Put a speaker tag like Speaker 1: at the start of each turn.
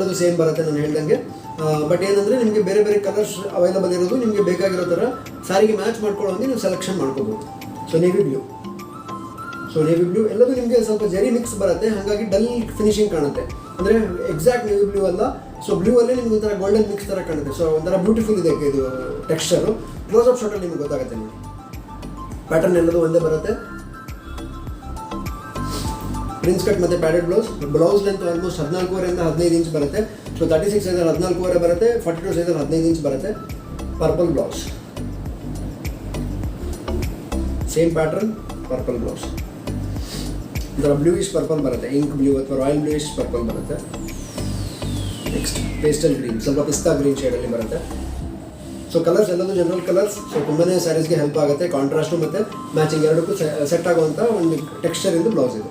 Speaker 1: ಎಲ್ಲದು ಸೇಮ್ ಬರುತ್ತೆ ನಾನು ಹೇಳ್ದಂಗೆ. ಬಟ್ ಏನಂದರೆ ನಿಮಗೆ ಬೇರೆ ಬೇರೆ ಕಲರ್ಸ್ ಅವೈಲಬಲ್ ಇರೋದು, ನಿಮಗೆ ಬೇಕಾಗಿರೋ ಥರ ಸಾರಿಗೆ ಮ್ಯಾಚ್ ಮಾಡ್ಕೊಳ್ಳೋಂಗೆ ನೀವು ಸೆಲೆಕ್ಷನ್ ಮಾಡ್ಕೋಬೋದು. ಸೊ ನೇವಿ ಬ್ಲೂ ಎಲ್ಲದೂ ನಿಮಗೆ ಸ್ವಲ್ಪ ಜರಿ ಮಿಕ್ಸ್ ಬರುತ್ತೆ, ಹಾಗಾಗಿ ಡಲ್ ಫಿನಿಶಿಂಗ್ ಕಾಣುತ್ತೆ. ಅಂದರೆ ಎಕ್ಸಾಕ್ಟ್ ನೇವಿ ಬ್ಲೂ ಅಲ್ಲ. ಸೊ ಬ್ಲೂ ಅಲ್ಲೇ ನಿಮ್ಗೆ ಒಂಥರ ಗೋಲ್ಡನ್ ಮಿಕ್ಸ್ ಥರ ಕಾಣುತ್ತೆ. ಸೊ ಒಂಥರ ಬ್ಯೂಟಿಫುಲ್ ಇದೆ ಇದು ಟೆಕ್ಸ್ಚರು. ಕ್ಲೋಸ್ ಅಪ್ ಶಾಟಲ್ಲಿ ನಿಮ್ಗೆ ಗೊತ್ತಾಗುತ್ತೆ ನೋಡಿ. ಪ್ಯಾಟರ್ನ್ ಎಲ್ಲದೂ ಒಂದೇ ಬರುತ್ತೆ. ಪ್ರಿನ್ಸ್ ಕಟ್ ಮತ್ತು padded blouse length almost 14.5 15 inch ಬರುತ್ತೆ. ಸೊ 36 ಸೈಜಲ್ಲಿ 14.5 ಬರುತ್ತೆ, 42 ಸೈಜಲ್ಲಿ 15 ಇಂಚ್ ಬರುತ್ತೆ. Purple blouse, same pattern, purple blouse. ಇದರ ಬ್ಲೂಯಿಶ್ ಪರ್ಪಲ್ ಬರುತ್ತೆ, ಇಂಕ್ ಬ್ಲೂ ಅಥವಾ ರಾಯಲ್ ಬ್ಲೂಯಿಶ್ ಪರ್ಪಲ್ ಬರುತ್ತೆ. ನೆಕ್ಸ್ಟ್ ಪೇಸ್ಟಲ್ ಗ್ರೀನ್, ಸ್ವಲ್ಪ ಪಿಸ್ತಾ ಗ್ರೀನ್ ಶೇಡಲ್ಲಿ ಬರುತ್ತೆ. ಸೊ ಕಲರ್ಸ್ ಎಲ್ಲದೂ ಜನರಲ್ ಕಲರ್ಸ್. ಸೊ ತುಂಬಾ ಸ್ಯಾರೀಸ್ಗೆ ಹೆಲ್ಪ್ ಆಗುತ್ತೆ. ಕಾಂಟ್ರಾಸ್ಟು ಮತ್ತು ಮ್ಯಾಚಿಂಗ್ ಎರಡಕ್ಕೂ ಸೆಟ್ ಆಗುವಂಥ ಒಂದು ಟೆಕ್ಸ್ಚರ್ ಇಂದು ಬ್ಲೌಸ್ ಇದು.